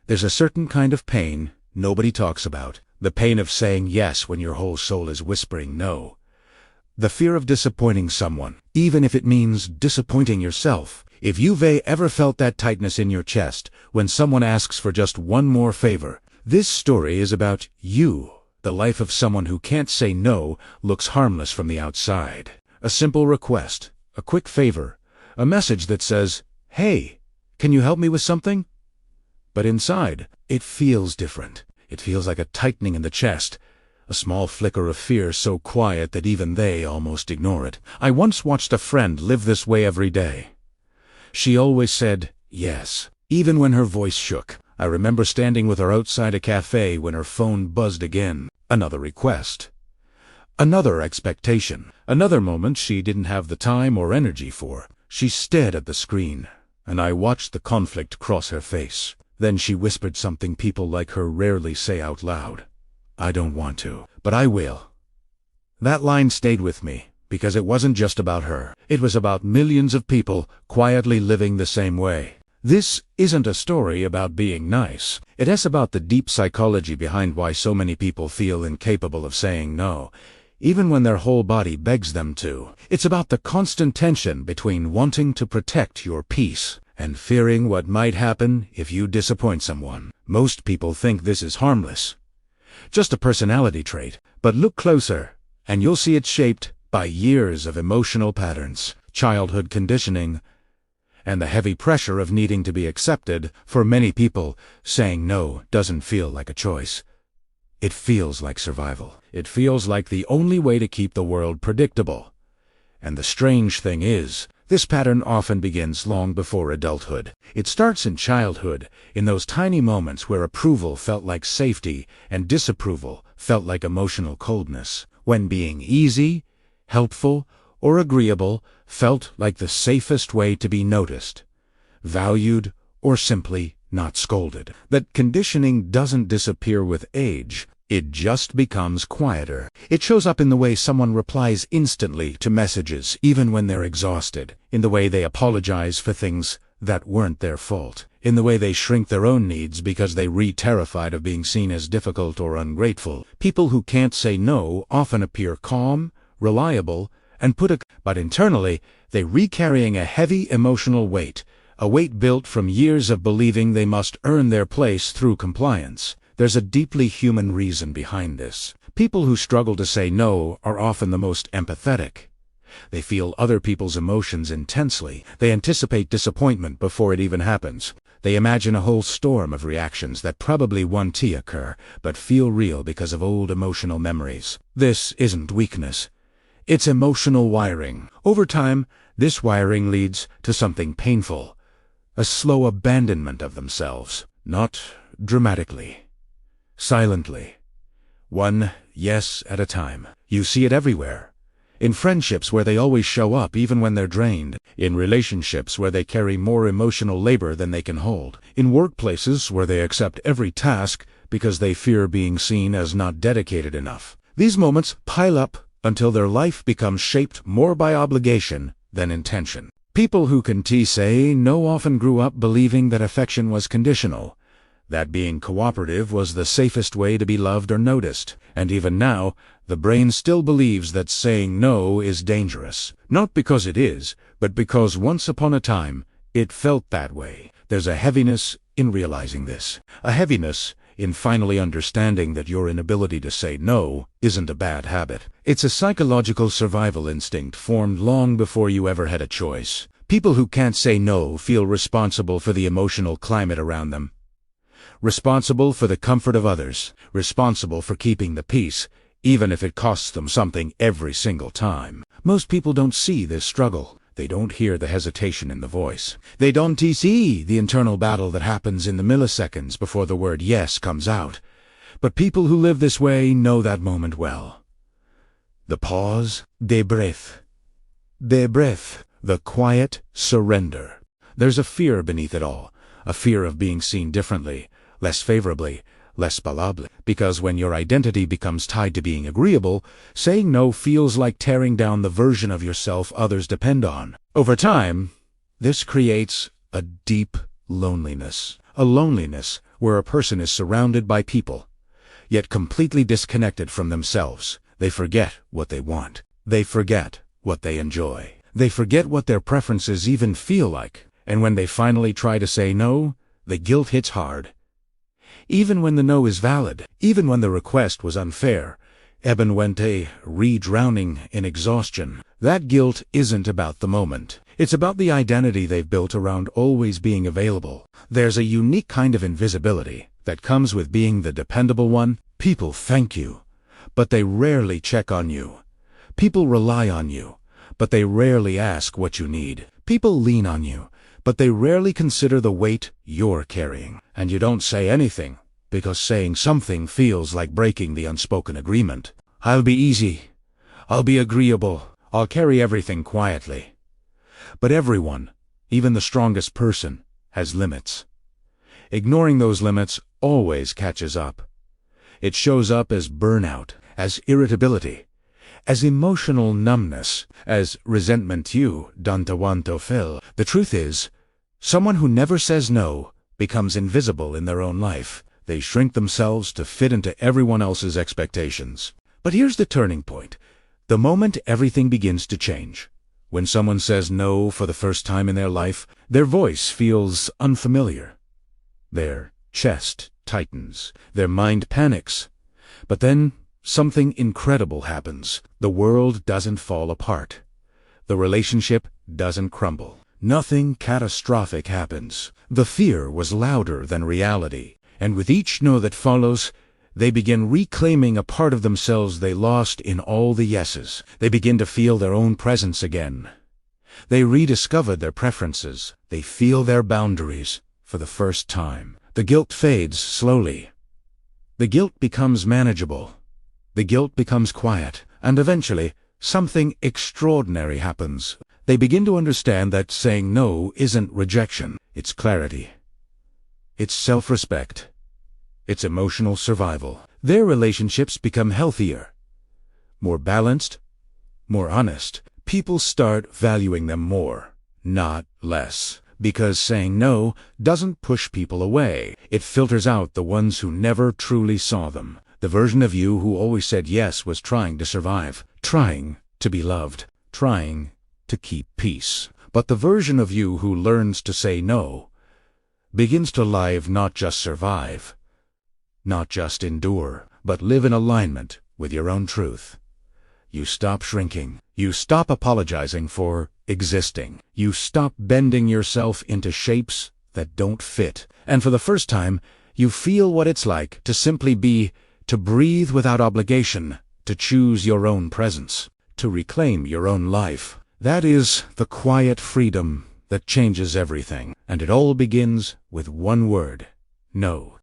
There's a certain kind of pain nobody talks about. The pain of saying yes when your whole soul is whispering no. The fear of disappointing someone, even if it means disappointing yourself. If you've ever felt that tightness in your chest when someone asks for just one more favor, this story is about you. The life of someone who can't say no looks harmless from the outside. A simple request, a quick favor, a message that says, "Hey, can you help me with something?" But inside, it feels different. It feels like a tightening in the chest, a small flicker of fear so quiet that even they almost ignore it. I once watched a friend live this way every day. She always said yes, even when her voice shook. I remember standing with her outside a cafe when her phone buzzed again. Another request. Another expectation. Another moment she didn't have the time or energy for. She stared at the screen, and I watched the conflict cross her face. Then she whispered something people like her rarely say out loud. "I don't want to, but I will." That line stayed with me, because it wasn't just about her. It was about millions of people quietly living the same way. This isn't a story about being nice. It is about the deep psychology behind why so many people feel incapable of saying no, even when their whole body begs them to. It's about the constant tension between wanting to protect your peace and fearing what might happen if you disappoint someone. Most people think this is harmless, just a personality trait, but look closer, and you'll see it's shaped by years of emotional patterns, childhood conditioning, and the heavy pressure of needing to be accepted. For many people, saying no doesn't feel like a choice. It feels like survival. It feels like the only way to keep the world predictable. And the strange thing is, this pattern often begins long before adulthood. It starts in childhood, in those tiny moments where approval felt like safety and disapproval felt like emotional coldness. When being easy, helpful, or agreeable felt like the safest way to be noticed, valued, or simply not scolded. That conditioning doesn't disappear with age. It just becomes quieter. It shows up in the way someone replies instantly to messages, even when they're exhausted, in the way they apologize for things that weren't their fault, in the way they shrink their own needs because they're terrified of being seen as difficult or ungrateful. People who can't say no often appear calm, reliable, and but internally, they're carrying a heavy emotional weight, a weight built from years of believing they must earn their place through compliance. There's a deeply human reason behind this. People who struggle to say no are often the most empathetic. They feel other people's emotions intensely. They anticipate disappointment before it even happens. They imagine a whole storm of reactions that probably won't occur, but feel real because of old emotional memories. This isn't weakness. It's emotional wiring. Over time, this wiring leads to something painful. A slow abandonment of themselves. Not dramatically. Silently. One yes at a time. You see it everywhere. In friendships where they always show up even when they're drained. In relationships where they carry more emotional labor than they can hold. In workplaces where they accept every task because they fear being seen as not dedicated enough. These moments pile up until their life becomes shaped more by obligation than intention. People who can say no often grew up believing that affection was conditional, that being cooperative was the safest way to be loved or noticed. And even now, the brain still believes that saying no is dangerous. Not because it is, but because once upon a time, it felt that way. There's a heaviness in realizing this. A heaviness in finally understanding that your inability to say no isn't a bad habit. It's a psychological survival instinct formed long before you ever had a choice. People who can't say no feel responsible for the emotional climate around them. Responsible for the comfort of others, responsible for keeping the peace, even if it costs them something every single time. Most people don't see this struggle. They don't hear the hesitation in the voice. They don't see the internal battle that happens in the milliseconds before the word yes comes out. But people who live this way know that moment well. The pause, the breath, the quiet surrender. There's a fear beneath it all, a fear of being seen differently, less favorably, less palatable. Because when your identity becomes tied to being agreeable, saying no feels like tearing down the version of yourself others depend on. Over time, this creates a deep loneliness. A loneliness where a person is surrounded by people, yet completely disconnected from themselves. They forget what they want. They forget what they enjoy. They forget what their preferences even feel like. And when they finally try to say no, the guilt hits hard. Even when the no is valid, even when the request was unfair, even when they re-drowning in exhaustion, that guilt isn't about the moment. It's about the identity they've built around always being available. There's a unique kind of invisibility that comes with being the dependable one. People thank you, but they rarely check on you. People rely on you, but they rarely ask what you need. People lean on you, but they rarely consider the weight you're carrying. And you don't say anything, because saying something feels like breaking the unspoken agreement. I'll be easy. I'll be agreeable. I'll carry everything quietly. But everyone, even the strongest person, has limits. Ignoring those limits always catches up. It shows up as burnout, as irritability, as emotional numbness, as resentment you don't want to feel. The truth is, someone who never says no becomes invisible in their own life. They shrink themselves to fit into everyone else's expectations. But here's the turning point. The moment everything begins to change. When someone says no for the first time in their life, their voice feels unfamiliar. Their chest tightens. Their mind panics. But then something incredible happens. The world doesn't fall apart. The relationship doesn't crumble. Nothing catastrophic happens. The fear was louder than reality. And with each no that follows, they begin reclaiming a part of themselves they lost in all the yeses. They begin to feel their own presence again. They rediscover their preferences. They feel their boundaries for the first time. The guilt fades slowly. The guilt becomes manageable. The guilt becomes quiet. And eventually, something extraordinary happens. They begin to understand that saying no isn't rejection. It's clarity. It's self-respect. It's emotional survival. Their relationships become healthier, more balanced, more honest. People start valuing them more, not less. Because saying no doesn't push people away. It filters out the ones who never truly saw them. The version of you who always said yes was trying to survive, trying to be loved, trying to keep peace. But the version of you who learns to say no begins to live, not just survive, not just endure, but live in alignment with your own truth. You stop shrinking. You stop apologizing for existing. You stop bending yourself into shapes that don't fit. And for the first time, you feel what it's like to simply be, to breathe without obligation, to choose your own presence, to reclaim your own life. That is the quiet freedom that changes everything. And it all begins with one word: no.